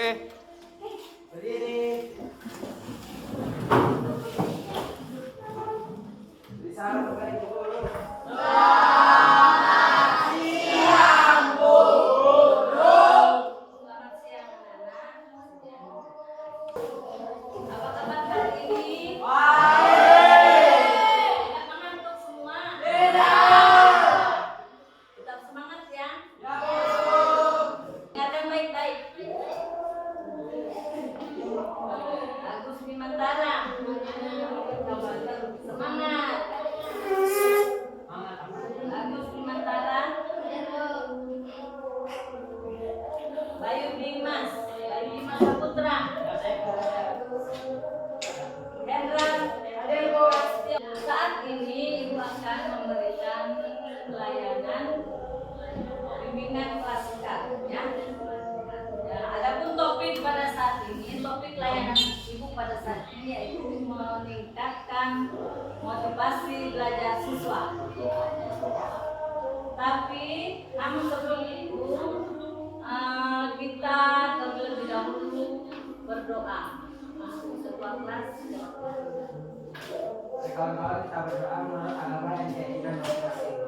Berdiri. Di sana balik dulu. Bayu Dimas Saputra, Hendra Dewo. Saat ini Ibu akan memberikan pelayanan bimbingan klasikal, ya. Adapun topik pada saat ini, topik layanan Ibu pada saat ini yaitu meningkatkan motivasi belajar siswa. Tapi namun sebelum itu kita terlebih dahulu berdoa masuk sebuah kelas. Kawan-kawan kita berdoa menurut agama yang dijadikan masing-masing.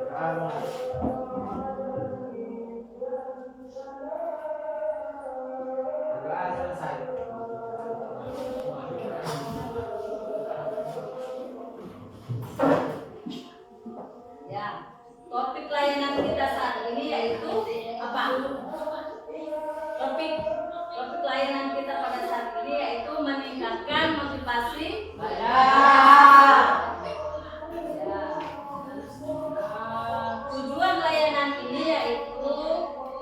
Berdoa selesai. Ya, topik layanan kita saat ini yaitu apa? Topik layanan kita pada saat ini yaitu meningkatkan motivasi belajar. Ya. Tujuan layanan ini yaitu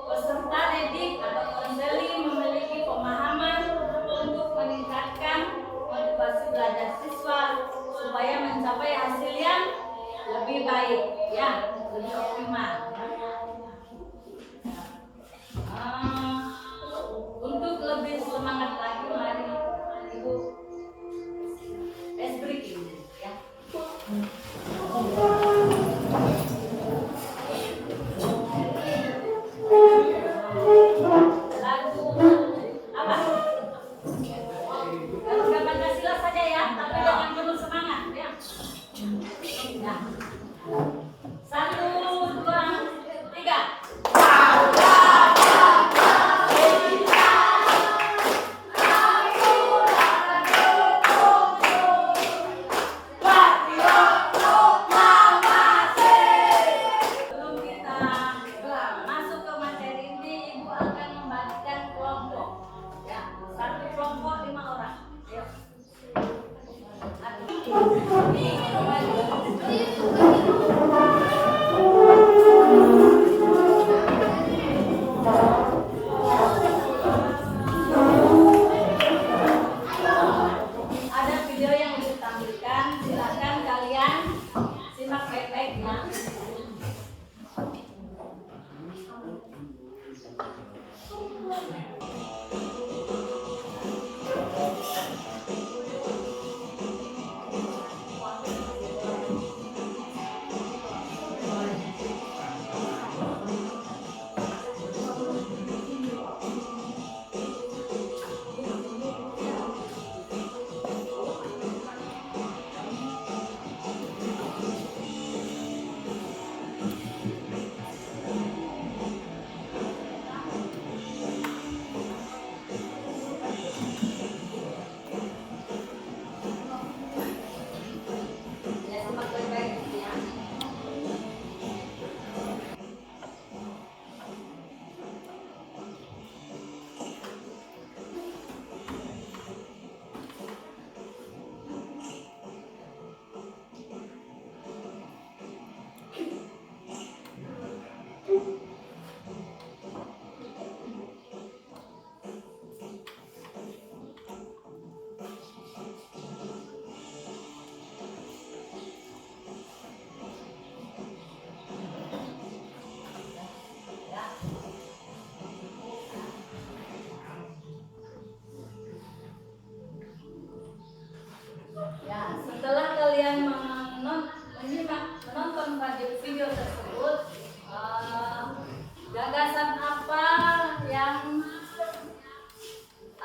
peserta didik atau konseling memiliki pemahaman untuk meningkatkan motivasi belajar siswa supaya mencapai hasil yang lebih baik, ya, lebih optimal. Untuk lebih semangat lagi, mari Ibu breaking, ya. Lagu apa? Lagu Pancasila saja ya, tapi jangan penuh semangat, ya. Ya. 1, 2, 3. Ada video yang ditampilkan, silakan kalian simak baik-baik, ya.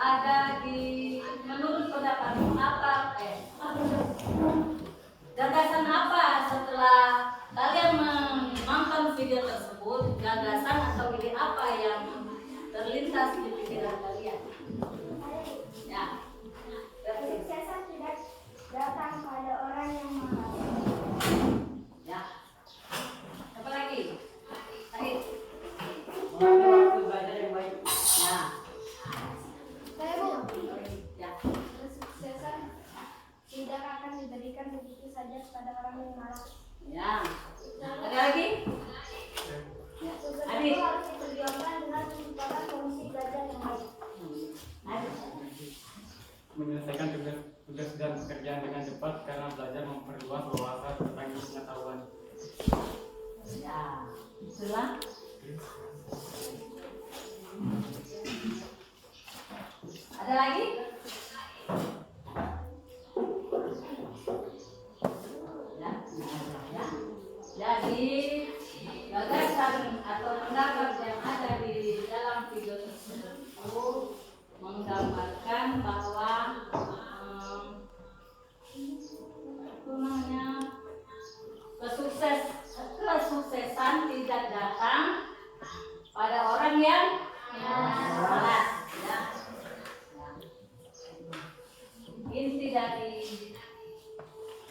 ada di menurut pendapatmu apa gagasan apa setelah kalian menonton video tersebut, gagasan atau ide apa yang terlintas di pikiran kalian? Ya. Kesuksesan tidak datang pada orang yang malas. Ya. Apa lagi? Baik. Mengatur waktu belajar yang baik. Ya. Saya Bu, Ya. kesuksesan tidak akan diberikan begitu saja kepada orang yang malas. Ya. Ada lagi? Ya. Sukses Adi. itu harus diperjuangkan dengan menciptakan kondisi belajar yang baik. Adi. Menyelesaikan tugas dan pekerjaan dengan cepat karena belajar memperluas wawasan tentang pengetahuan. Ya. Itulah. Ada lagi? Ya. Ya. Jadi gagasan atau pendapat yang ada di dalam video tersebut menggambarkan bahwa apa namanya, kesuksesan tidak datang pada orang yang malas. Ya. Inti dari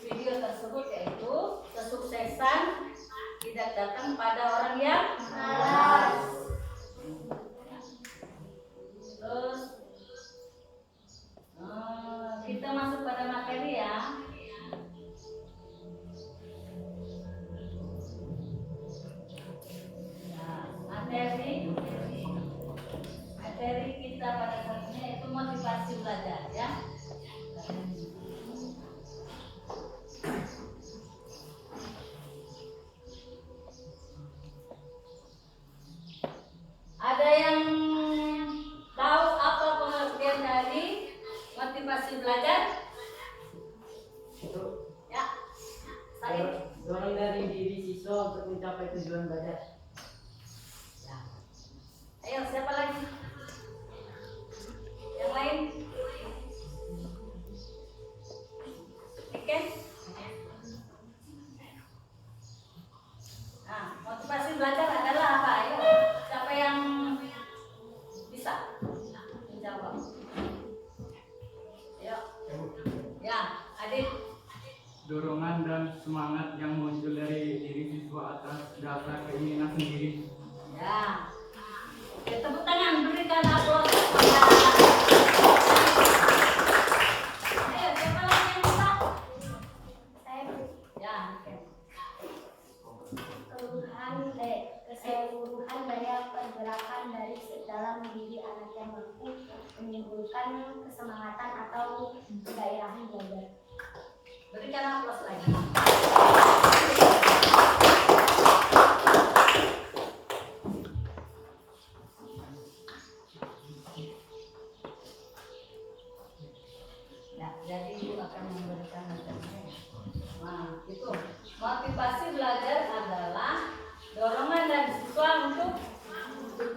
video tersebut yaitu kesuksesan tidak datang pada orang yang malas. Terus kita masuk pada materi ya. Materi kita pada saat ini yaitu motivasi belajar ya. Ada yang tahu apa pengertian dari motivasi belajar? Itu Ya. Saya. dorong dari diri siswa untuk mencapai tujuan belajar. Ya. Ayo, siapa lagi? Yang lain? Oke. Nah, motivasi belajar adalah apa? Ayo, siapa yang bisa menjawab? Ayo. Ya, Adit. Dorongan dan semangat yang muncul dari diri siswa atas dasar keinginan sendiri. Ya. Oke, tepuk tangan, berikan aplaus kepada. Ayo, siapa lagi yang bisa? Saya Bu, Ya, oke. keseluruhan daya pergerakan dari dalam diri anak yang mampu menimbulkan kesemangatan atau kegairahan belajar. Berikan aplaus lagi. Ya, jadi Ibu akan memberikan materinya. Nah, itu motivasi belajar adalah dorongan dari siswa untuk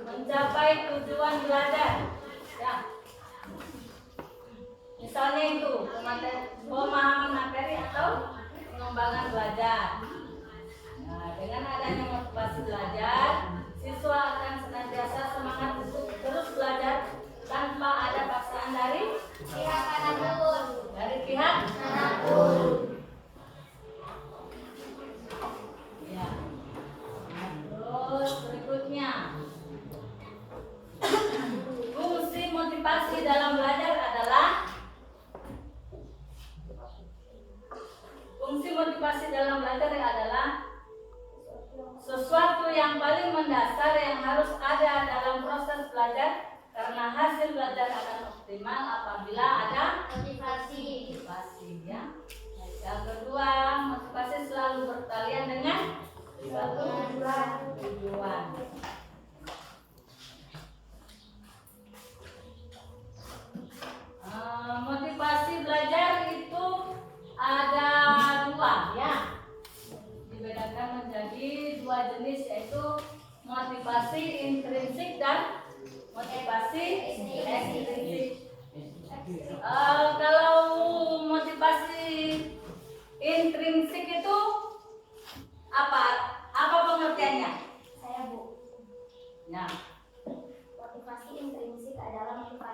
mencapai tujuan belajar. Ya. Misalnya itu pemahaman materi atau pengembangan belajar. Nah, dengan adanya motivasi belajar, siswa akan senantiasa semangat untuk terus belajar tanpa ada paksaan dari Pihak manapun. pihak manapun. Ya. Terus berikutnya, fungsi motivasi dalam belajar adalah sesuatu yang paling mendasar yang harus ada dalam proses belajar karena hasil belajar akan optimal apabila ada motivasi ya. Yang kedua, motivasi selalu bertalian dengan suatu tujuan. Motivasi belajar itu ada dua ya, dibedakan menjadi dua jenis yaitu motivasi intrinsik dan motivasi ekstrinsik.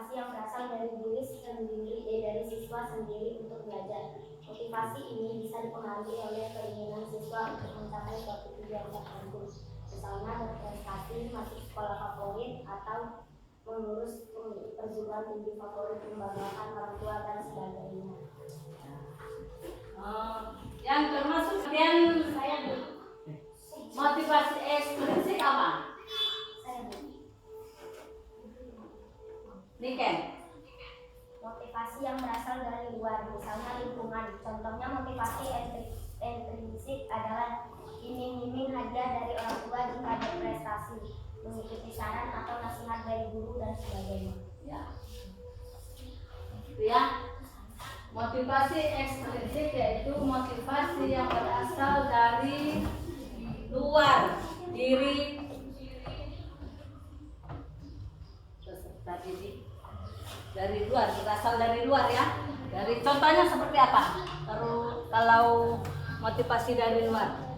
motivasi yang berasal dari diri sendiri, dari siswa sendiri untuk belajar. Motivasi ini bisa dipengaruhi oleh keinginan siswa untuk mencapai suatu tujuan tertentu, misalnya berprestasi, masuk sekolah favorit, atau mengurus perguruan tinggi favorit, membanggakan orang tua, dan sebagainya. Yang termasuk kemudian saya motivasi ekstrinsik apa? Niken. Motivasi yang berasal dari luar, misalnya lingkungan. Contohnya motivasi intrinsik adalah iming-iming hadiah dari orang tua jika berprestasi, mengikuti saran atau nasihat dari guru, dan sebagainya. Ya. Itu ya. Motivasi ekstrinsik yaitu motivasi yang berasal dari luar diri peserta didik. Dari luar, berasal dari luar ya. Dari contohnya seperti apa? Kalau motivasi dari luar,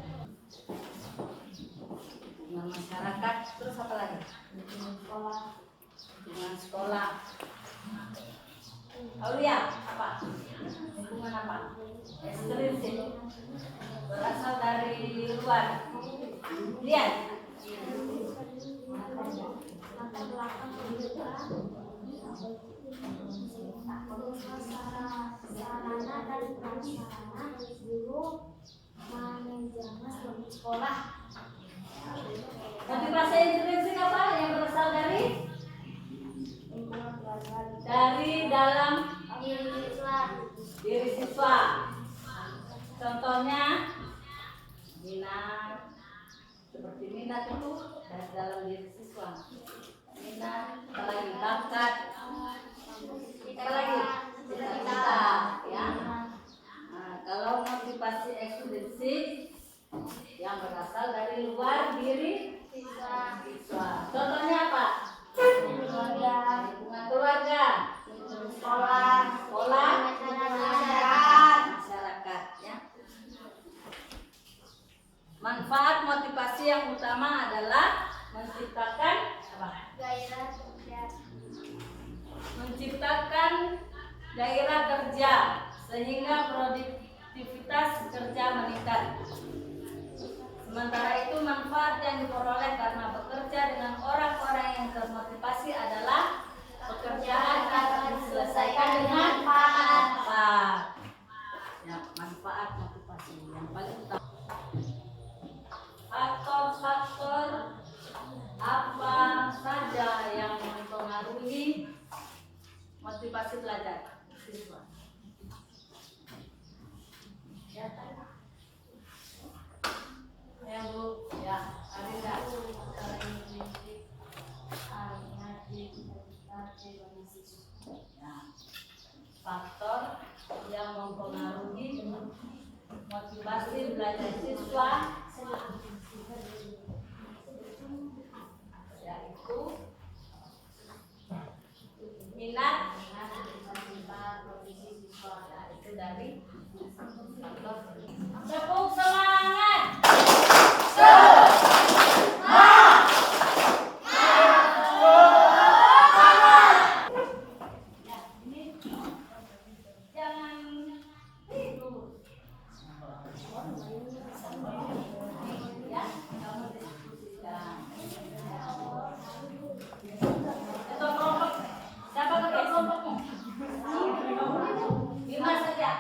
dengan masyarakat, terus apa lagi? Dengan sekolah. Aulia, apa? Lingkungan apa? Ekstrinsik, berasal dari luar. Lihat. Latar belakang sarana dan prasarana guru, manajemen sekolah. Motivasi intrinsik apa? Yang berasal dari dalam diri siswa. Contohnya minat, seperti minat itu dari dalam diri siswa. Minat, apalagi bakat, apalagi cita-cita, ya. Nah, kalau motivasi ekstrinsik yang berasal dari luar diri siswa. Contohnya apa? Lingkungan keluarga, sekolah, masyarakat, ya. Manfaat motivasi yang utama adalah menciptakan apa? Menciptakan gairah kerja sehingga produktivitas kerja meningkat. Sementara itu manfaat yang diperoleh karena bekerja dengan orang-orang yang termotivasi adalah pekerjaan akan diselesaikan dengan cepat. Ya, manfaat motivasi yang paling utama. Faktor-faktor apa saja yang mempengaruhi motivasi belajar siswa? Ya Bu, ya, ada enggak? Faktor yang mempengaruhi motivasi belajar siswa yaitu minat, itu dari tepuk semangat. Siapa pakai kelompokmu? 5 saja.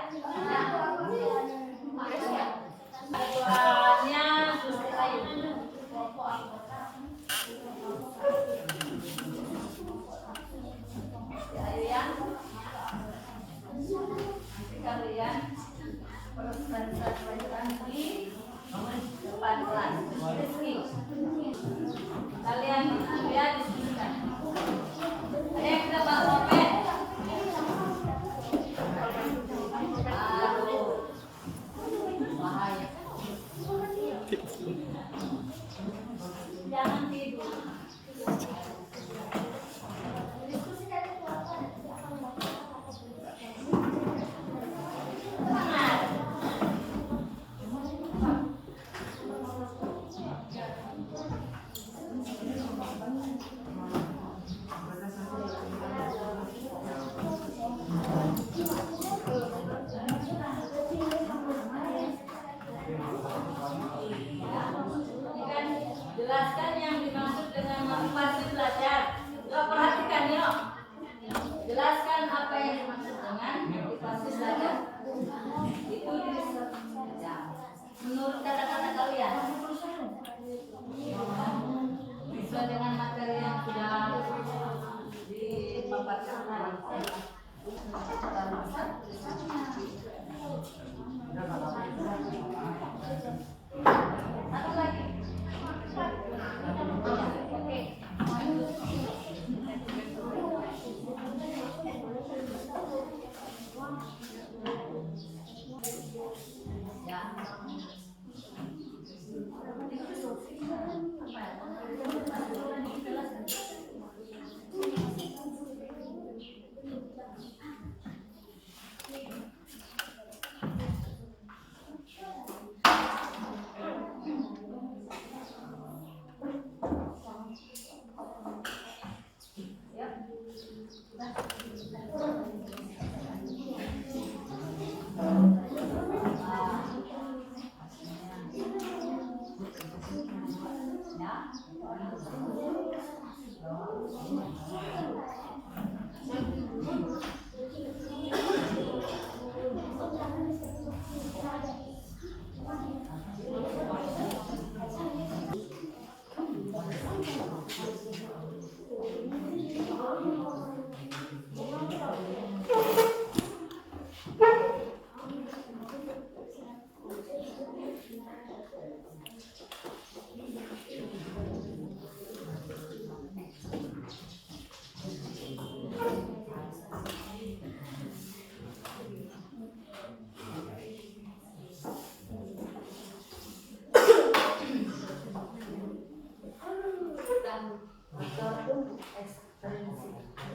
Jelaskan apa yang dimaksud dengan motivasi belajar. Itu ya, menurut kata-kata kalian sesuai dengan materi yang sudah dipaparkan tadi. Satu lagi. Oke.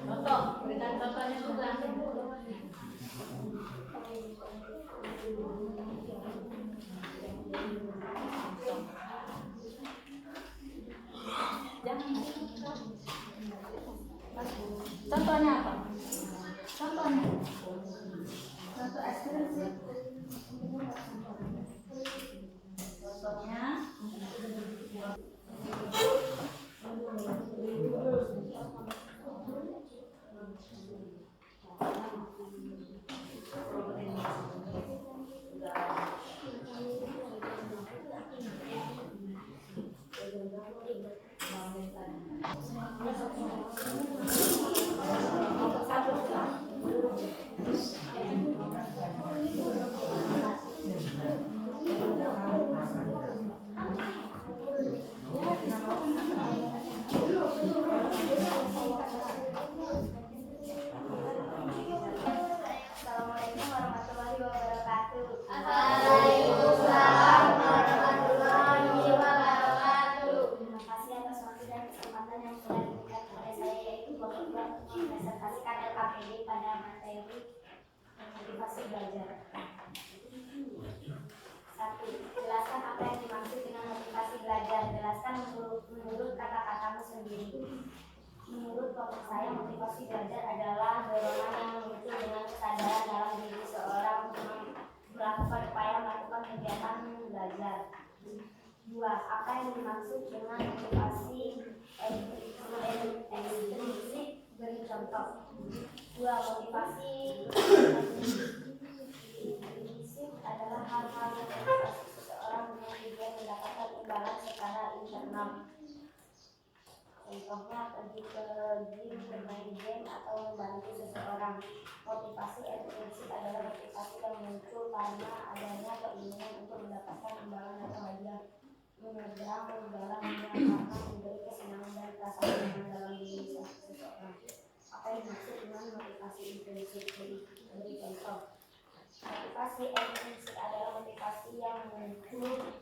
Contoh, berikan contohnya juga. Contohnya apa? Contohnya. Contoh ekspresi. Contohnya. Assalamualaikum warahmatullahi wabarakatuh. Waalaikumsalam warahmatullahi wabarakatuh. Terima kasih atas waktu dan kesempatan yang telah diberikan kepada saya, yaitu Bapak Ibu untuk mempresentasikan LKPD pada materi motivasi belajar. 1. Jelaskan apa yang dimaksud dengan motivasi belajar. Jelaskan menurut kata-katamu sendiri. Menurut kelompok saya, motivasi belajar adalah dorongan yang muncul dengan kesadaran dalam diri seorang untuk melakukan upaya melakukan kegiatan belajar. 2. Apa yang dimaksud dengan motivasi ekstrinsik? Beri contoh. 2. Motivasi ekstrinsik adalah hal-hal yang memotivasi seseorang dengan tujuan mendapatkan imbalan secara internal. Contohnya pergi ke gym, bermain game, atau membantu seseorang. Motivasi ekstrinsik adalah motivasi yang muncul karena adanya keinginan untuk mendapatkan imbalan atau hadiah. Mengerjakan imbalan hanya karena memberi kesenangan dan perasaan nyaman dalam diri seseorang. Apa yang dimaksud dengan motivasi intrinsik? Beri contoh. Motivasi ekstrinsik adalah motivasi yang muncul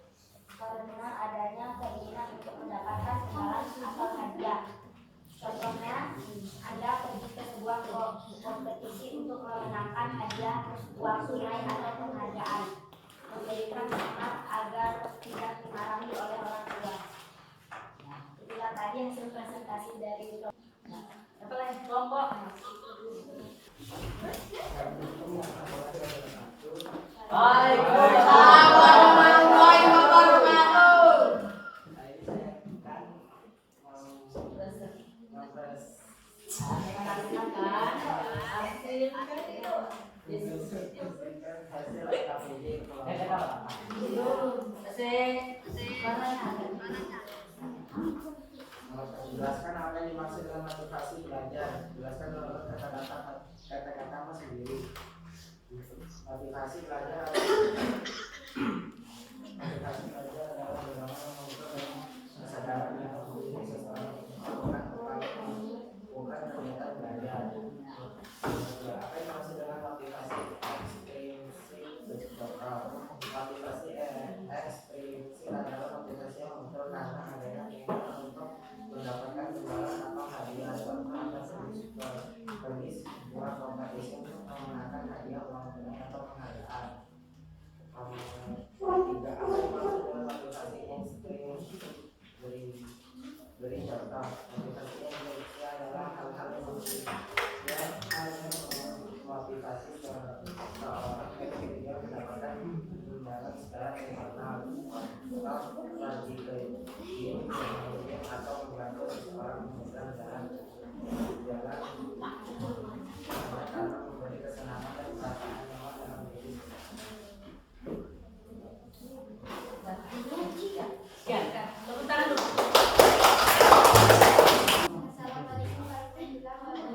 karena adanya keinginan untuk mendapatkan imbalan atau hadiah. Contohnya, Anda pergi ke sebuah kompetisi untuk memenangkan hadiah uang tunai atau penghargaan, memberikan semangat agar tidak dimarahi oleh orang tua. Itulah tadi hasil presentasi dari kelompok. Waalaikumsalam warahmatullahi wabarakatuh. Saya akan hasil Jelaskan apa yang dimaksud dengan motivasi belajar. Jelaskan kata-kata mas sendiri. Motivasi belajar adalah bagaimana mengukur kesadaran yang memiliki seseorang bukan kegiatan belajar. Apa yang dimaksud dengan motivasi ekstrinsik lokal? Motivasi ekstrinsik adalah motivasi yang muncul karena adanya keinginan untuk mendapatkan imbalan atau hadiah. Contoh atas permis buat kompetisi untuk memenangkan hadiah uang tunai atau penghargaan. Tiga, apa yang dimaksud dengan motivasi ekstrinsik? Beri contoh. Motivasi ekstrinsik adalah hal-hal yang motivasi seorang ketika mendapatkan imbalan secara eksternal atau lagi ke atau membantu seseorang menyeberang jalan karena memberi kesenangan dan perasaan nyaman dalam diri. ya, tepuk tangan dulu. Assalamualaikum warahmatullahi wabarakatuh.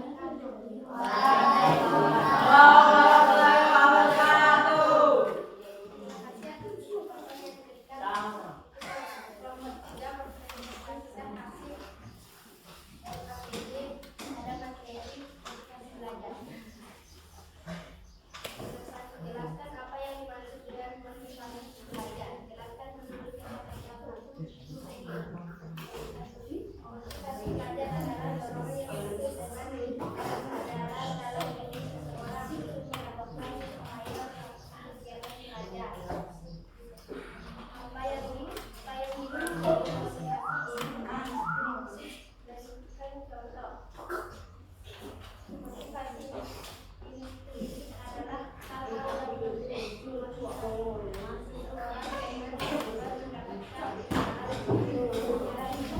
Jelaskan apa yang dimaksud dengan motivasi belajar. Jelaskan menurut motivasi belajar adalah dorongan yang disebut dengan kesadaran dalam diri seseorang untuk melakukan upaya kegiatan belajar. Apa yang dimaksud motivasi berikan contoh. Motivasi intrinsik adalah hal-hal yang memotivasi seseorang dengan tujuan mendapatkan pergi ke diri atau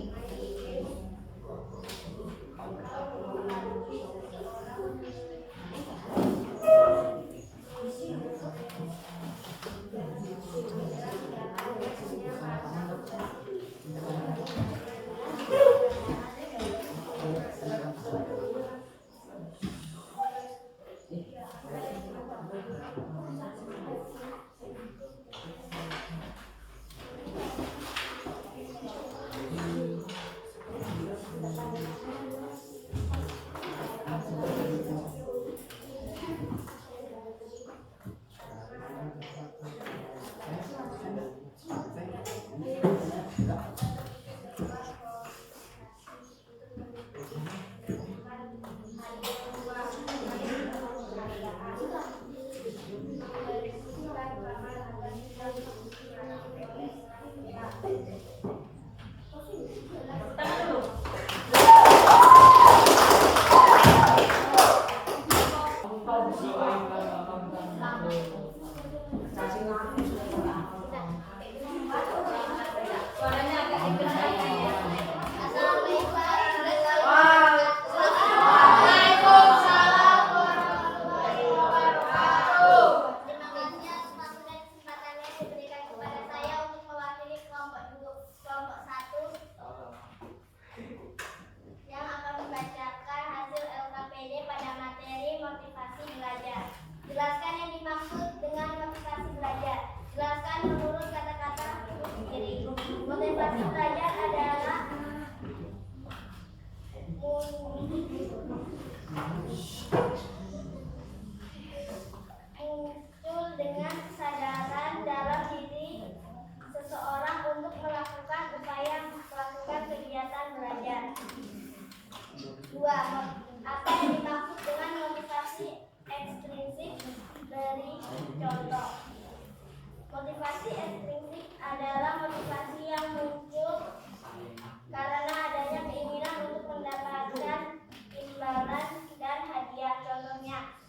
mempengaruhi seseorang Suaranya agak dikencangkan ya. Assalamualaikum warahmatullahi wabarakatuh. Terima kasih atas waktu dan kesempatan yang diberikan kepada saya untuk mewakili kelompok 1 yang akan membacakan hasil LKPD pada materi motivasi belajar. Jelaskan yang dimaksud dengan motivasi belajar. Jelaskan menurut kata-kata sendiri. Motivasi belajar adalah muncul dengan kesadaran dalam diri seseorang untuk melakukan kegiatan belajar. 2. Apa yang dimaksud dengan motivasi ekstrinsik? Beri contoh. Motivasi ekstrinsik adalah motivasi yang muncul karena adanya keinginan untuk mendapatkan imbalan dan hadiah. Contohnya,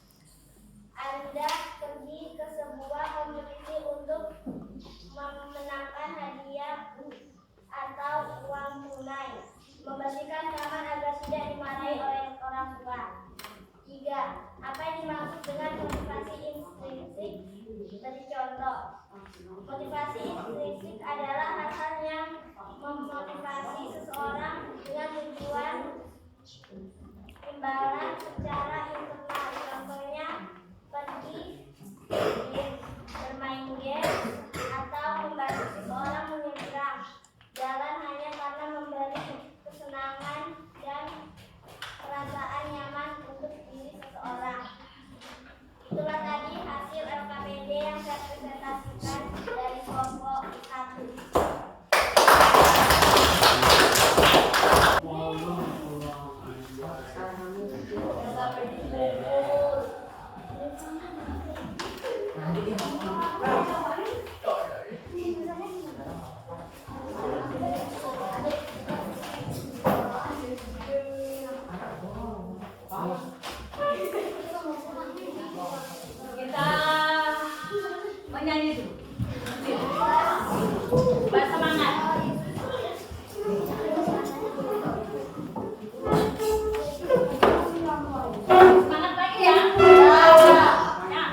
Anda pergi ke sebuah kompetisi untuk memenangkan hadiah atau uang tunai. Membersihkan kamar agar tidak dimarahi oleh orang tua. 3. Apa yang dimaksud dengan motivasi intrinsik? Beri contoh. Motivasi intrinsik adalah hal-hal yang memotivasi seseorang dengan tujuan imbalan secara internal. Contohnya pergi, bermain game, atau membantu seseorang menyeberang jalan hanya karena memberi kesenangan dan perasaan nyaman untuk diri seseorang. Itulah tadi hasil LKPD yang saya presentasikan dari kelompok 1. Kita menyanyi dulu. Bersemangat. Semangat lagi ya. Ya.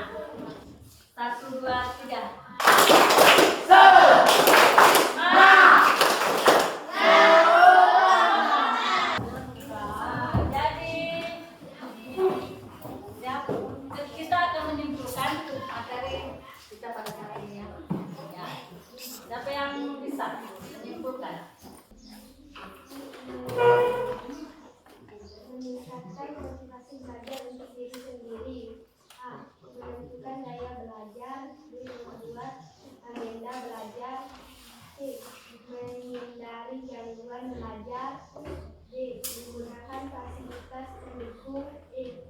1, 2, 3. Jadi ya, kita akan menyimpulkan materi kita pada hari ini ya. Ya. Siapa yang bisa menyimpulkan? Meningkatkan motivasi belajar untuk diri sendiri. A. Menentukan daya belajar. B. Membuat agenda belajar. C. Menghindari gangguan belajar. D. Menggunakan fasilitas pendukung. E.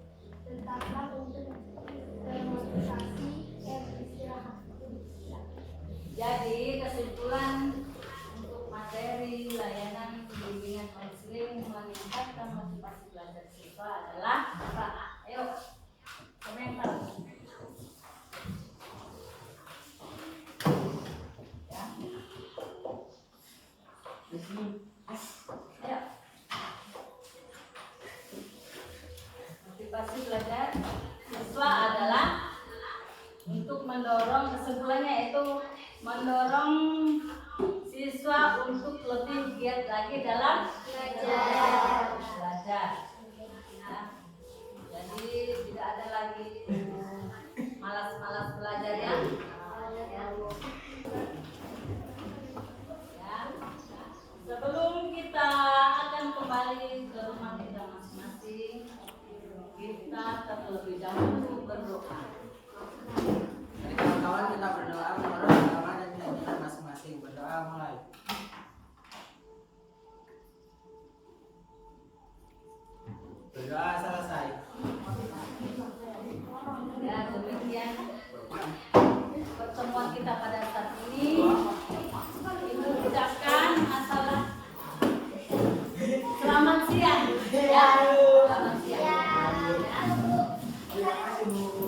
Tetaplah untuk termotivasi. F. Istirahat. Jadi kesimpulan untuk materi layanan bimbingan konseling meningkatkan motivasi belajar siswa adalah apa? Ayo, komentar. Ya. Ayo. Motivasi belajar siswa adalah untuk mendorong, kesimpulannya itu mendorong siswa untuk lebih giat lagi dalam belajar. Ya. Jadi tidak ada lagi malas-malas belajar ya. Ya. Sebelum kita akan kembali ke rumah kita masing-masing, kita terlebih dahulu berdoa. Jadi kawan-kawan kita berdoa menurut agama dan keyakinan masing-masing. Berdoa mulai. Berdoa selesai. Ya, demikian pertemuan kita pada saat ini. Ibu ucapkan masalah selamat siang. Ya, selamat siang. Ya. Terima kasih Bu.